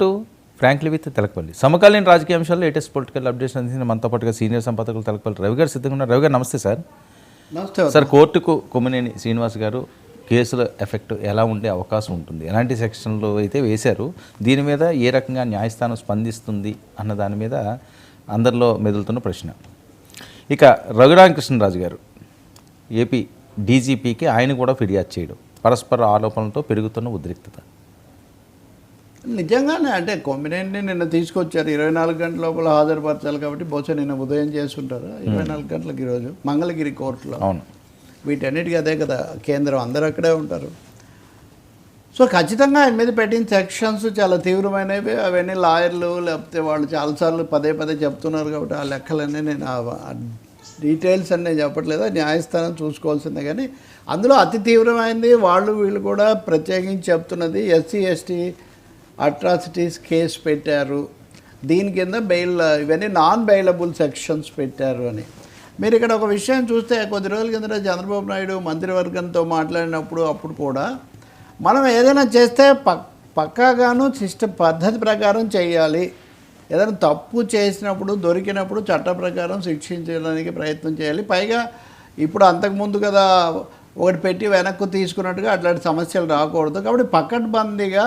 To frankly with Telakapalli. సమకాలీన రాజకీయ అంశాల్లో లేటెస్ట్ పొలిటికల్ అప్డేట్స్ అందించిన మనతో పాటుగా సీనియర్ సంపాదకులు తెలకపల్లి రవి గారు సిద్ధంగా ఉన్నారు. రవి గారు నమస్తే సార్. నమస్తే సార్, కోర్టుకు కొమ్మినేని శ్రీనివాస్ గారు కేసుల ఎఫెక్ట్ ఎలా ఉండే అవకాశం ఉంటుంది, ఎలాంటి సెక్షన్లు అయితే వేశారు, దీని మీద ఏ రకంగా న్యాయస్థానం స్పందిస్తుంది అన్న దాని మీద అందరిలో మెదులుతున్న ప్రశ్న. ఇక రఘురామకృష్ణరాజు గారు ఏపీ డీజీపీకి ఆయన కూడా ఫిర్యాదు చేయడం, పరస్పర ఆరోపణలతో పెరుగుతున్న ఉద్రిక్తత. నిజంగానే అంటే కొమ్మినేని నిన్న తీసుకొచ్చారు, 24 గంటల లోపల హాజరుపరచాలి కాబట్టి బహుశా నిన్న ఉదయం చేస్తుంటారు. 24 గంటలకు ఈరోజు మంగళగిరి కోర్టులో. అవును, వీటన్నిటికీ అదే కదా కేంద్రం, అందరూ అక్కడే ఉంటారు. సో ఖచ్చితంగా ఆయన మీద పెట్టిన సెక్షన్స్ చాలా తీవ్రమైనవి. అవన్నీ లాయర్లు లేకపోతే వాళ్ళు చాలాసార్లు పదే పదే చెప్తున్నారు కాబట్టి ఆ లెక్కలన్నీ నేను డీటెయిల్స్ అన్నీ చెప్పట్లేదు, న్యాయస్థానం చూసుకోవాల్సిందే. కానీ అందులో అతి తీవ్రమైనది వీళ్ళు కూడా ప్రత్యేకించి చెప్తున్నది ఎస్సీ ఎస్టీ అట్రాసిటీస్ కేసు పెట్టారు, దీని కింద బెయిల్ ఇవన్నీ నాన్ బెయిలబుల్ సెక్షన్స్ పెట్టారు అని. మీరు ఇక్కడ ఒక విషయం చూస్తే కొద్ది రోజుల కింద చంద్రబాబు నాయుడు మంత్రివర్గంతో మాట్లాడినప్పుడు అప్పుడు కూడా మనం ఏదైనా చేస్తే పక్కాగాను పద్ధతి ప్రకారం చేయాలి, ఏదైనా తప్పు చేసినప్పుడు దొరికినప్పుడు చట్ట ప్రకారం శిక్షించడానికి ప్రయత్నం చేయాలి. పైగా ఇప్పుడు అంతకుముందు కదా ఒకటి పెట్టి వెనక్కు తీసుకున్నట్టుగా అట్లాంటి సమస్యలు రాకూడదు, కాబట్టి పకడ్బందీగా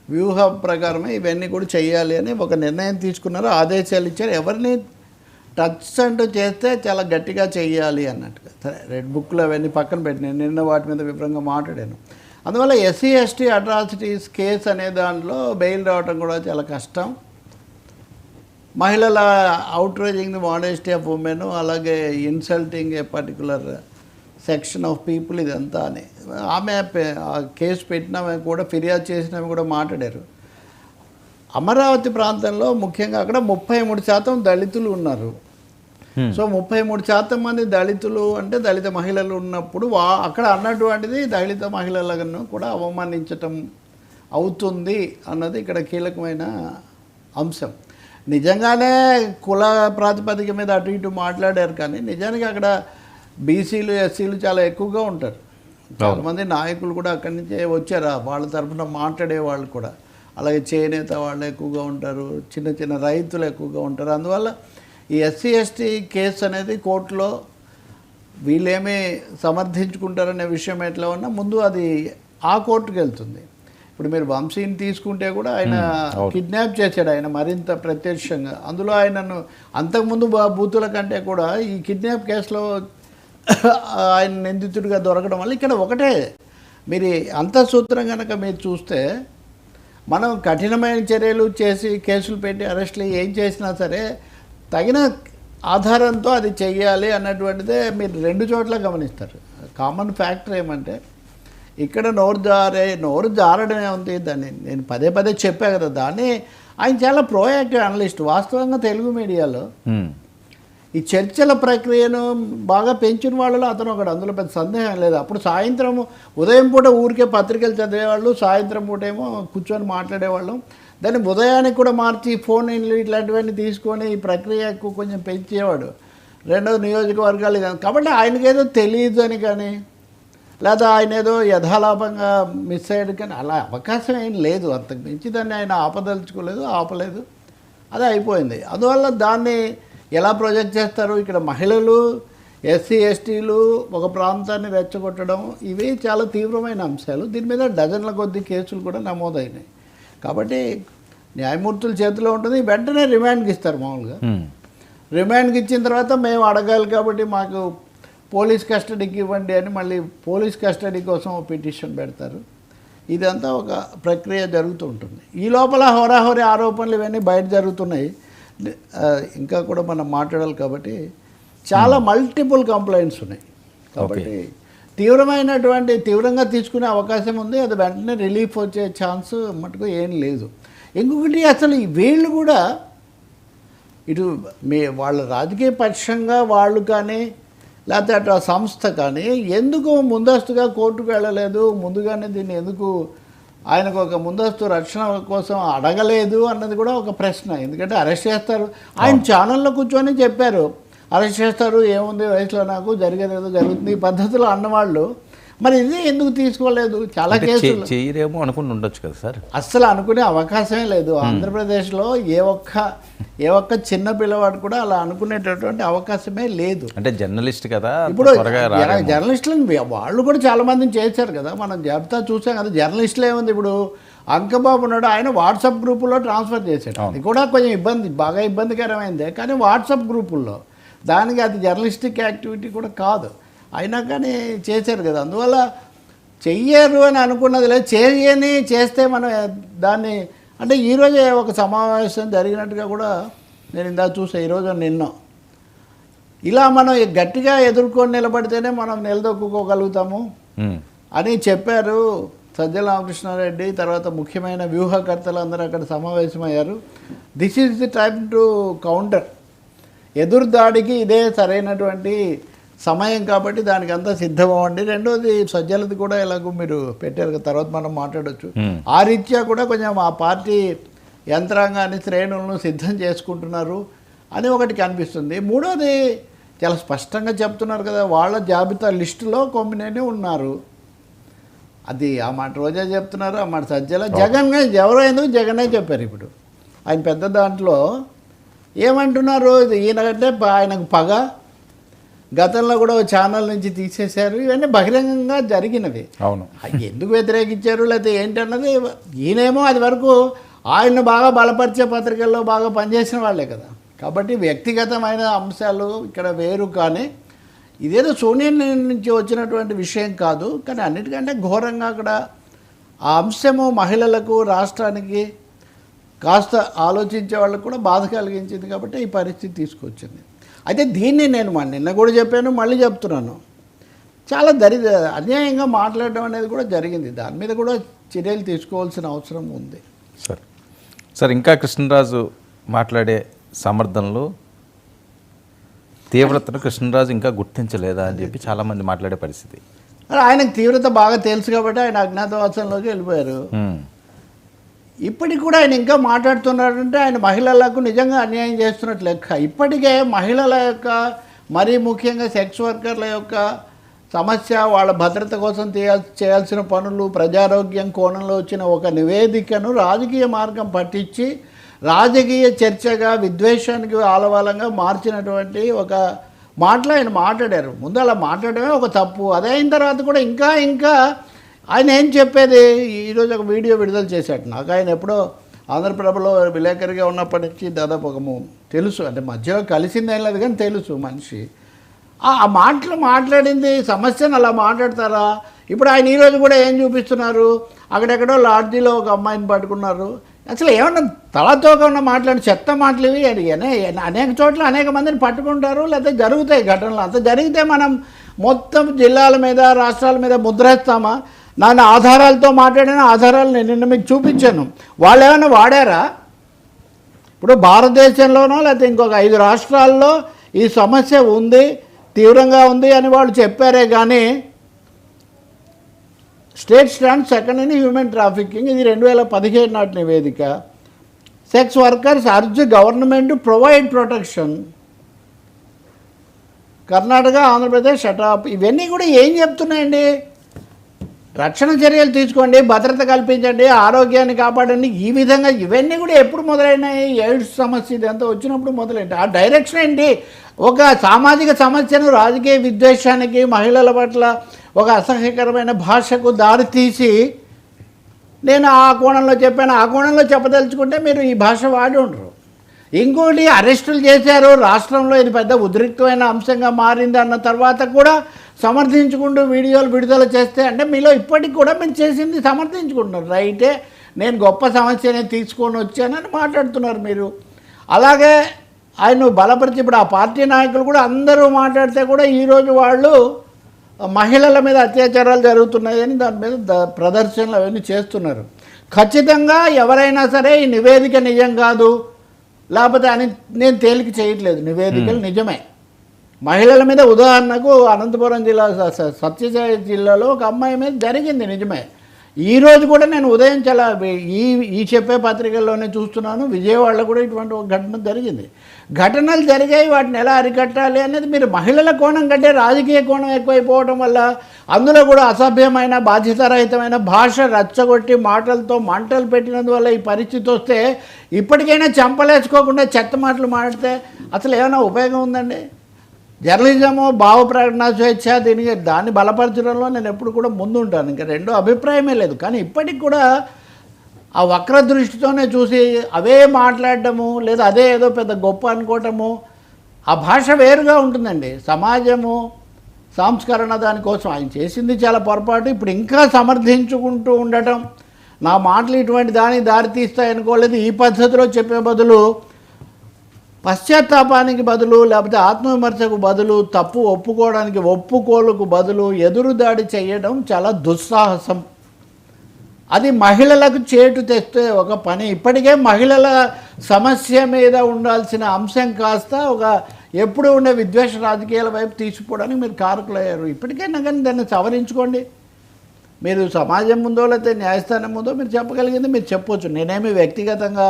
వ్యూహ ప్రకారమే ఇవన్నీ కూడా చేయాలి అని ఒక నిర్ణయం తీసుకున్నారు, ఆదేశాలు ఇచ్చారు. ఎవరిని టచ్ అంటూ చేస్తే చాలా గట్టిగా చేయాలి అన్నట్టుగా. సరే, రెడ్ బుక్లో అవన్నీ పక్కన పెట్టినాను, నిన్న వాటి మీద వివరంగా మాట్లాడాను. అందువల్ల ఎస్సీ ఎస్టీ అట్రాసిటీస్ కేసు అనే దాంట్లో బెయిల్ రావడం కూడా చాలా కష్టం. మహిళల outraging the modesty of women, అలాగే insulting a particular section of people, ఇదంతా అని ఆమె కేసు పెట్టినామె కూడా ఫిర్యాదు చేసినామె కూడా మాట్లాడారు. అమరావతి ప్రాంతంలో ముఖ్యంగా అక్కడ 33% దళితులు ఉన్నారు. సో 33% మంది దళితులు అంటే దళిత మహిళలు ఉన్నప్పుడు అక్కడ అన్నటువంటిది దళిత మహిళలను కూడా అవమానించటం అవుతుంది అన్నది ఇక్కడ కీలకమైన అంశం. నిజంగానే కుల ప్రాతిపదిక మీద అటు ఇటు మాట్లాడారు, కానీ నిజానికి అక్కడ బీసీలు ఎస్సీలు చాలా ఎక్కువగా ఉంటారు. చాలామంది నాయకులు కూడా అక్కడి నుంచే వచ్చారు, వాళ్ళ తరఫున మాట్లాడే వాళ్ళు కూడా. అలాగే చేనేత వాళ్ళు ఎక్కువగా ఉంటారు, చిన్న చిన్న రైతులు ఎక్కువగా ఉంటారు. అందువల్ల ఈ ఎస్సీ ఎస్టీ కేసు అనేది కోర్టులో వీళ్ళేమీ సమర్థించుకుంటారనే విషయం ఎట్లా ఉన్నా ముందు అది ఆ కోర్టుకు వెళ్తుంది. ఇప్పుడు మీరు వంశీని తీసుకుంటే కూడా ఆయన కిడ్నాప్ చేశాడు, ఆయన మరింత ప్రత్యక్షంగా. అందులో ఆయనను అంతకుముందు బూతుల కంటే కూడా ఈ కిడ్నాప్ కేసులో ఆయన నిందితుడిగా దొరకడం వల్ల ఇక్కడ ఒకటే మీరు అంతఃసూత్రం కనుక మీరు చూస్తే మనం కఠినమైన చర్యలు చేసి కేసులు పెట్టి అరెస్టులు ఏం చేసినా సరే తగిన ఆధారంతో అది చెయ్యాలి అన్నటువంటిదే మీరు రెండు చోట్ల గమనిస్తారు. కామన్ ఫ్యాక్టర్ ఏమంటే ఇక్కడ నోరు జారడమే ఉంది. దాన్ని నేను పదే పదే చెప్పా కదా, దాన్ని ఆయన చాలా ప్రోయాక్టివ్ అనలిస్ట్. వాస్తవంగా తెలుగు మీడియాలో ఈ చర్చల ప్రక్రియను బాగా పెంచిన వాళ్ళలో అతను ఒకడు, అందులో పెద్ద సందేహం లేదు. అప్పుడు సాయంత్రం ఉదయం పూట ఊరికే పత్రికలు చదివేవాళ్ళు, సాయంత్రం పూట ఏమో కూర్చొని మాట్లాడేవాళ్ళం. దాన్ని ఉదయానికి కూడా మార్చి ఫోన్ ఇట్లాంటివన్నీ తీసుకొని ఈ ప్రక్రియకు కొంచెం పెంచేవాడు. రెండో నియోజకవర్గాలు కాబట్టి ఆయనకేదో తెలియదు అని కానీ, లేదా ఆయన ఏదో యథాలాపంగా మిస్ అయ్యాడు కానీ అలా అవకాశం ఏం లేదు. అంతకు మించి దాన్ని ఆయన ఆపలేదు, అదే అయిపోయింది. అందువల్ల దాన్ని ఎలా ప్రొజెక్ట్ చేస్తారు? ఇక్కడ మహిళలు, ఎస్సీ ఎస్టీలు ఒక ప్రాంతాన్ని రెచ్చగొట్టడం, ఇవి చాలా తీవ్రమైన అంశాలు. దీని మీద డజన్ల కొద్ది కేసులు కూడా నమోదైనాయి. కాబట్టి న్యాయమూర్తుల చేతిలో ఉంటుంది. వెంటనే రిమాండ్కి ఇస్తారు. మామూలుగా రిమాండ్కి ఇచ్చిన తర్వాత మేము అడగాలి కాబట్టి మాకు పోలీస్ కస్టడీకి ఇవ్వండి అని మళ్ళీ పోలీస్ కస్టడీ కోసం పిటిషన్ పెడతారు. ఇదంతా ఒక ప్రక్రియ జరుగుతూ ఉంటుంది. ఈ లోపల హోరాహోరీ ఆరోపణలు ఇవన్నీ బయట జరుగుతున్నాయి. ఇంకా కూడా మనం మాట్లాడాలి కాబట్టి చాలా మల్టిపుల్ కంప్లైంట్స్ ఉన్నాయి. కాబట్టి తీవ్రంగా తీసుకునే అవకాశం ఉంది. అది వెంటనే రిలీఫ్ వచ్చే ఛాన్స్ మటుకు ఏం లేదు. ఇంకొకటి, అసలు వీళ్ళు కూడా ఇటు వాళ్ళ రాజకీయ పక్షంగా వాళ్ళు కానీ లేకపోతే అటు సంస్థ కానీ ఎందుకు ముందస్తుగా కోర్టుకు వెళ్ళలేదు, ముందుగానే దీన్ని ఎందుకు ఆయనకు ఒక ముందస్తు రక్షణ కోసం అడగలేదు అన్నది కూడా ఒక ప్రశ్న. ఎందుకంటే అరెస్ట్ చేస్తారు, ఆయన ఛానల్లో కూర్చొని చెప్పారు అరెస్ట్ చేస్తారు, ఏముంది వయసులో నాకు జరిగేది ఏదో జరుగుతుంది ఈ పద్ధతిలో అన్నవాళ్ళు మరి ఇది ఎందుకు తీసుకోలేదు? చాలా కేసులు చేయరేమో అనుకుని ఉండొచ్చు కదా సార్. అస్సలు అనుకునే అవకాశమే లేదు. ఆంధ్రప్రదేశ్లో ఏ ఒక్క చిన్న పిల్లవాడు కూడా అలా అనుకునేటటువంటి అవకాశమే లేదు. అంటే జర్నలిస్ట్ కదా, ఇప్పుడు జర్నలిస్టులను వాళ్ళు కూడా చాలా మందిని చేశారు కదా, మనం జాబితా చూసాం కదా. జర్నలిస్టులు ఏముంది, ఇప్పుడు అంకబాబు ఉన్నాడు, ఆయన వాట్సాప్ గ్రూపుల్లో ట్రాన్స్ఫర్ చేశాడు. అది కూడా కొంచెం బాగా ఇబ్బందికరమైందే, కానీ వాట్సాప్ గ్రూపుల్లో దానికి అది జర్నలిస్టిక్ యాక్టివిటీ కూడా కాదు, అయినా కానీ చేశారు కదా. అందువల్ల చెయ్యరు అని అనుకున్నది లేదు, చేస్తే మనం దాన్ని అంటే ఈరోజే ఒక సమావేశం జరిగినట్టుగా కూడా నేను ఇందా చూసా, ఈరోజు నిన్న. ఇలా మనం గట్టిగా ఎదుర్కొని నిలబడితేనే మనం నిలదొక్కుకోగలుగుతాము అని చెప్పారు సజ్జల రామకృష్ణారెడ్డి. తర్వాత ముఖ్యమైన వ్యూహకర్తలు అందరూ అక్కడ సమావేశమయ్యారు. This is the time to counter, ఎదురుదాడికి ఇదే సరైనటువంటి సమయం కాబట్టి దానికి అంతా సిద్ధమవ్వండి. రెండోది సజ్జలది కూడా ఎలాగో మీరు పెట్టారు కదా, తర్వాత మనం మాట్లాడవచ్చు. ఆ రీత్యా కూడా కొంచెం ఆ పార్టీ యంత్రాంగాన్ని శ్రేణులను సిద్ధం చేసుకుంటున్నారు అని ఒకటి కనిపిస్తుంది. మూడోది చాలా స్పష్టంగా చెప్తున్నారు కదా, వాళ్ళ జాబితా లిస్టులో కొమ్మినేని ఉన్నారు. అది ఆ మాట రోజా చెప్తున్నారు, ఆ మాట సజ్జల. జగన్ ఎవరో ఎందుకు జగనే చెప్పారు. ఇప్పుడు ఆయన పెద్ద దాంట్లో ఏమంటున్నారు, ఇది ఈయనంటే ఆయనకు పగ, గతంలో కూడా ఛానల్ నుంచి తీసేశారు, ఇవన్నీ బహిరంగంగా జరిగినవి. అవును, ఎందుకు వ్యతిరేకించారు లేకపోతే ఏంటన్నది, ఈయనేమో అది వరకు ఆయన్ని బాగా బలపరిచే పత్రికల్లో బాగా పనిచేసిన వాళ్ళే కదా. కాబట్టి వ్యక్తిగతమైన అంశాలు ఇక్కడ వేరు, కానీ ఇదేదో సోనియా నుంచి వచ్చినటువంటి విషయం కాదు. కానీ అన్నిటికంటే ఘోరంగా అక్కడ ఆ అంశము మహిళలకు, రాష్ట్రానికి కాస్త ఆలోచించే వాళ్ళకు కూడా బాధ కలిగించింది కాబట్టి ఈ పరిస్థితి తీసుకొచ్చింది. అయితే దీన్ని నేను నిన్న కూడా చెప్పాను, మళ్ళీ చెప్తున్నాను, చాలా అన్యాయంగా మాట్లాడడం అనేది కూడా జరిగింది. దాని మీద కూడా చర్యలు తీసుకోవాల్సిన అవసరం ఉంది. సార్ ఇంకా కృష్ణరాజు మాట్లాడే సమర్థనలో తీవ్రతను కృష్ణరాజు ఇంకా గుర్తించలేదా అని చెప్పి చాలామంది మాట్లాడే పరిస్థితి. ఆయనకు తీవ్రత బాగా తెలుసు కాబట్టి ఆయన అజ్ఞాతవాసంలోకి వెళ్ళిపోయారు. ఇప్పటికి కూడా ఆయన ఇంకా మాట్లాడుతున్నాడంటే ఆయన మహిళలకు నిజంగా అన్యాయం చేస్తున్నట్లు లెక్క. ఇప్పటికే మహిళల యొక్క, మరీ ముఖ్యంగా సెక్స్ వర్కర్ల యొక్క సమస్య, వాళ్ళ భద్రత కోసం చేయాల్సిన పనులు, ప్రజారోగ్యం కోణంలో వచ్చిన ఒక నివేదికను రాజకీయ మార్గం పట్టించి రాజకీయ చర్చగా, విద్వేషానికి ఆలవాలంగా మార్చినటువంటి ఒక మాటలు ఆయన మాట్లాడారు. ముందు అలా మాట్లాడమే ఒక తప్పు. అదే అయిన తర్వాత కూడా ఇంకా ఆయన ఏం చెప్పేది, ఈరోజు ఒక వీడియో విడుదల చేశాడు. నాకు ఆయన ఎప్పుడో ఆంధ్రప్రభలో విలేకరిగా ఉన్నప్పటి నుంచి దాదాపు తెలుసు, అంటే మధ్యలో కలిసిందేం లేదు కానీ తెలుసు మనిషి. ఆ మాటలు మాట్లాడింది సమస్యను అలా మాట్లాడతారా? ఇప్పుడు ఆయన ఈరోజు కూడా ఏం చూపిస్తున్నారు, అక్కడెక్కడో లాడ్జీలో ఒక అమ్మాయిని పట్టుకున్నారు. అసలు ఏమన్నా తలతోక ఉన్న మాట్లాడి చెత్త మాటలు ఇవి. అనేక చోట్ల అనేక మందిని పట్టుకుంటారు, లేకపోతే జరుగుతాయి ఘటనలు. అంత జరిగితే మనం మొత్తం జిల్లాల మీద, రాష్ట్రాల మీద ముద్రేస్తామా? నన్ను ఆధారాలతో మాట్లాడిన ఆధారాలు నేను నిన్న మీకు చూపించాను. వాళ్ళు ఏమైనా వాడారా? ఇప్పుడు భారతదేశంలోనో లేకపోతే ఇంకొక 5 రాష్ట్రాల్లో ఈ సమస్య ఉంది, తీవ్రంగా ఉంది అని వాళ్ళు చెప్పారే కానీ state stand second in human trafficking, ఇది 2017 నాటి నివేదిక. Sex workers urge government provide protection. Karnataka, Andhra Pradesh shut up. ఇవన్నీ కూడా ఏం చెప్తున్నాయండి? రక్షణ చర్యలు తీసుకోండి, భద్రత కల్పించండి, ఆరోగ్యాన్ని కాపాడండి. ఈ విధంగా ఇవన్నీ కూడా ఎప్పుడు మొదలైనాయి? ఎయిడ్స్ సమస్య ఇదంతా వచ్చినప్పుడు మొదలైంది. ఆ డైరెక్షన్ ఏంటి? ఒక సామాజిక సమస్యను రాజకీయ విద్వేషానికి, మహిళల పట్ల ఒక అసహ్యకరమైన భాషకు దారితీసి నేను ఆ కోణంలో చెప్పాను, ఆ కోణంలో చెప్పదలుచుకుంటే మీరు ఈ భాష వాడి ఉండరు. ఇంకోటి, అరెస్టులు చేశారు, రాష్ట్రంలో ఇది పెద్ద ఉద్రిక్తమైన అంశంగా మారింది అన్న తర్వాత కూడా సమర్థించుకుంటూ వీడియోలు విడుదల చేస్తే, అంటే మీలో ఇప్పటికి కూడా మీరు చేసింది సమర్థించుకుంటున్నారు. రైటే, నేను గొప్ప సమస్యనే తీసుకొని వచ్చానని మాట్లాడుతున్నారు మీరు. అలాగే ఆయన బలపరిచి ఇప్పుడు ఆ పార్టీ నాయకులు కూడా అందరూ మాట్లాడితే కూడా ఈరోజు వాళ్ళు మహిళల మీద అత్యాచారాలు జరుగుతున్నాయని దాని మీద ప్రదర్శనలు అవన్నీ చేస్తున్నారు. ఖచ్చితంగా ఎవరైనా సరే ఈ నివేదిక నిజం కాదు, లేకపోతే అని నేను తేలిక చేయట్లేదు. నివేదికలు నిజమే. మహిళల మీద ఉదాహరణకు అనంతపురం జిల్లా, సత్యసాయి జిల్లాలో ఒక అమ్మాయి మీద జరిగింది నిజమే. ఈ రోజు కూడా నేను ఉదయం చాలా ఈ చెప్పే పత్రికల్లోనే చూస్తున్నాను, విజయవాడలో కూడా ఇటువంటి ఒక ఘటన జరిగింది. ఘటనలు జరిగాయి, వాటిని ఎలా అరికట్టాలి అనేది మీరు మహిళల కోణం కంటే రాజకీయ కోణం ఎక్కువైపోవడం వల్ల అందులో కూడా అసభ్యమైన బాధ్యతారహితమైన భాష రచ్చగొట్టి మాటలతో మంటలు పెట్టినందువల్ల ఈ పరిస్థితి వస్తే ఇప్పటికైనా చంపలేసుకోకుండా చెత్త మాటలు మాట్లాడితే అసలు ఏమైనా ఉపయోగం ఉందండి? జర్నలిజము భావ ప్రకటన స్వేచ్ఛ దాన్ని బలపరచడంలో నేను ఎప్పుడు కూడా ముందుంటాను, ఇంకా రెండో అభిప్రాయమే లేదు. కానీ ఇప్పటికి కూడా ఆ వక్ర దృష్టితోనే చూసి అవే మాట్లాడడము లేదా అదే ఏదో పెద్ద గొప్ప అనుకోవటము, ఆ భాష వేరుగా ఉంటుందండి. సమాజము సంస్కరణ దానికోసం ఆయన చేసింది చాలా పొరపాటు. ఇప్పుడు ఇంకా సమర్థించుకుంటూ ఉండటం, నా మాటలు ఇటువంటి దానికి దారితీస్తాయనుకోలేదు. ఈ పద్ధతిలో చెప్పే బదులు పశ్చాత్తాపానికి బదులు లేకపోతే ఆత్మవిమర్శకు బదులు తప్పు ఒప్పుకోవడానికి ఒప్పుకోలుకు బదులు ఎదురుదాడి చేయడం చాలా దుస్సాహసం. అది మహిళలకు చేటు తెస్తే ఒక పని. ఇప్పటికే మహిళల సమస్య మీద ఉండాల్సిన అంశం కాస్త ఒక ఎప్పుడు ఉండే విద్వేష రాజకీయాల వైపు తీసుకోవడానికి మీరు కారకులయ్యారు. ఇప్పటికైనా కానీ దాన్ని సవరించుకోండి. మీరు సమాజం ముందో లేకపోతే న్యాయస్థానం ముందో మీరు చెప్పగలిగింది మీరు చెప్పొచ్చు. నేనేమి వ్యక్తిగతంగా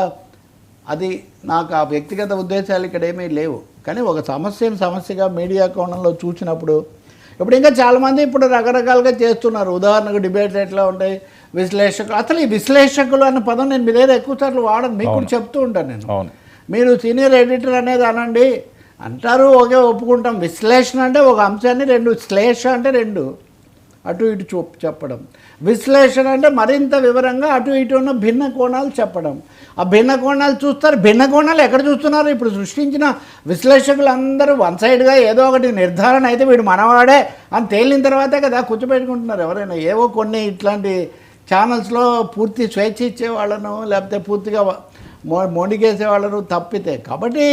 అది నాకు ఆ వ్యక్తిగత ఉద్దేశాలు ఇక్కడ ఏమీ లేవు. కానీ ఒక సమస్యను సమస్యగా మీడియా కోణంలో చూసినప్పుడు ఇప్పుడు ఇంకా చాలామంది ఇప్పుడు రకరకాలుగా చేస్తున్నారు. ఉదాహరణకు డిబేట్లు ఎట్లా ఉంటాయి, విశ్లేషకులు. అసలు ఈ విశ్లేషకులు అన్న పదం నేను మీ దగ్గర ఎక్కువసార్లు వాడను, మీకు కూడా చెప్తూ ఉంటాను నేను. మీరు సీనియర్ ఎడిటర్ అనేది అనండి అంటారు, ఓకే ఒప్పుకుంటాం. విశ్లేషణ అంటే ఒక అంశాన్ని రెండు, శ్లేష అంటే రెండు అటు ఇటు చెప్పడం. విశ్లేషణ అంటే మరింత వివరంగా అటు ఇటు ఉన్న భిన్న కోణాలు చెప్పడం. ఆ భిన్న కోణాలు చూస్తారు. భిన్న కోణాలు ఎక్కడ చూస్తున్నారు? ఇప్పుడు సృష్టించిన విశ్లేషకులు అందరూ వన్ సైడ్గా ఏదో ఒకటి నిర్ధారణ అయితే వీడు మనవాడే అని తేలిన తర్వాతే కదా కూర్చోబెట్టుకుంటున్నారు ఎవరైనా. ఏవో కొన్ని ఇట్లాంటి ఛానల్స్లో పూర్తి స్వేచ్ఛ ఇచ్చే వాళ్ళను లేకపోతే పూర్తిగా మొండికేసే వాళ్ళను తప్పితే. కాబట్టి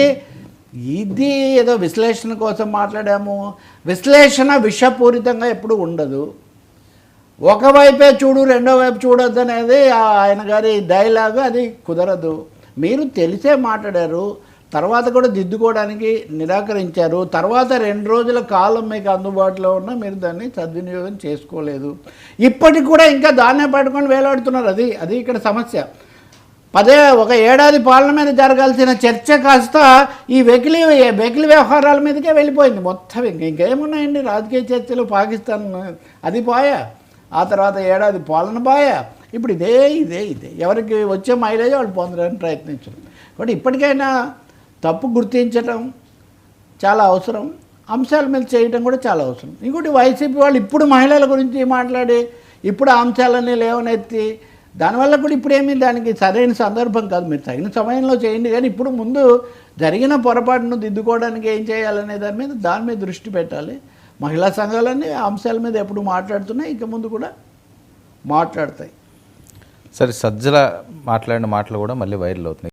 ఇది ఏదో విశ్లేషణ కోసం మాట్లాడాము. విశ్లేషణ విషపూరితంగా ఎప్పుడు ఉండదు. ఒకవైపే చూడు రెండో వైపు చూడొద్దు అనేది ఆయన గారి డైలాగ్. అది కుదరదు. మీరు తెలిసే మాట్లాడారు, తర్వాత కూడా దిద్దుకోవడానికి నిరాకరించారు. తర్వాత 2 రోజుల కాలం మీకు అందుబాటులో ఉన్న మీరు దాన్ని సద్వినియోగం చేసుకోలేదు. ఇప్పటికి కూడా ఇంకా దాన్నే పట్టుకొని వేలాడుతున్నారు. అది ఇక్కడ సమస్య. ఒక ఏడాది పాలన మీద జరగాల్సిన చర్చ కాస్త ఈ వెకిలి వ్యవహారాల మీదకే వెళ్ళిపోయింది మొత్తం. ఇంకేమున్నాయండి రాజకీయ చర్చలు? పాకిస్తాన్ అది పోయా, ఆ తర్వాత ఏడాది పాలన పోయా, ఇప్పుడు ఇదే ఎవరికి వచ్చే మైలేజ్ వాళ్ళు పొందడానికి ప్రయత్నించడం. కాబట్టి ఇప్పటికైనా తప్పు గుర్తించడం చాలా అవసరం, అంశాల మీద చేయడం కూడా చాలా అవసరం. ఇంకోటి వైసీపీ వాళ్ళు ఇప్పుడు మహిళల గురించి మాట్లాడి ఇప్పుడు అంశాలన్నీ లేవనెత్తి దానివల్ల కూడా ఇప్పుడేమీ దానికి సరైన సందర్భం కాదు. మీరు తగిన సమయంలో చేయండి, కానీ ఇప్పుడు ముందు జరిగిన పొరపాటును దిద్దుకోవడానికి ఏం చేయాలనే దాని మీద దృష్టి పెట్టాలి. మహిళా సంఘాలన్నీ అంశాల మీద ఎప్పుడు మాట్లాడుతున్నాయి, ఇక ముందు కూడా మాట్లాడతాయి. సరే, సజ్జల మాట్లాడిన మాటలు కూడా మళ్ళీ వైరల్ అవుతున్నాయి.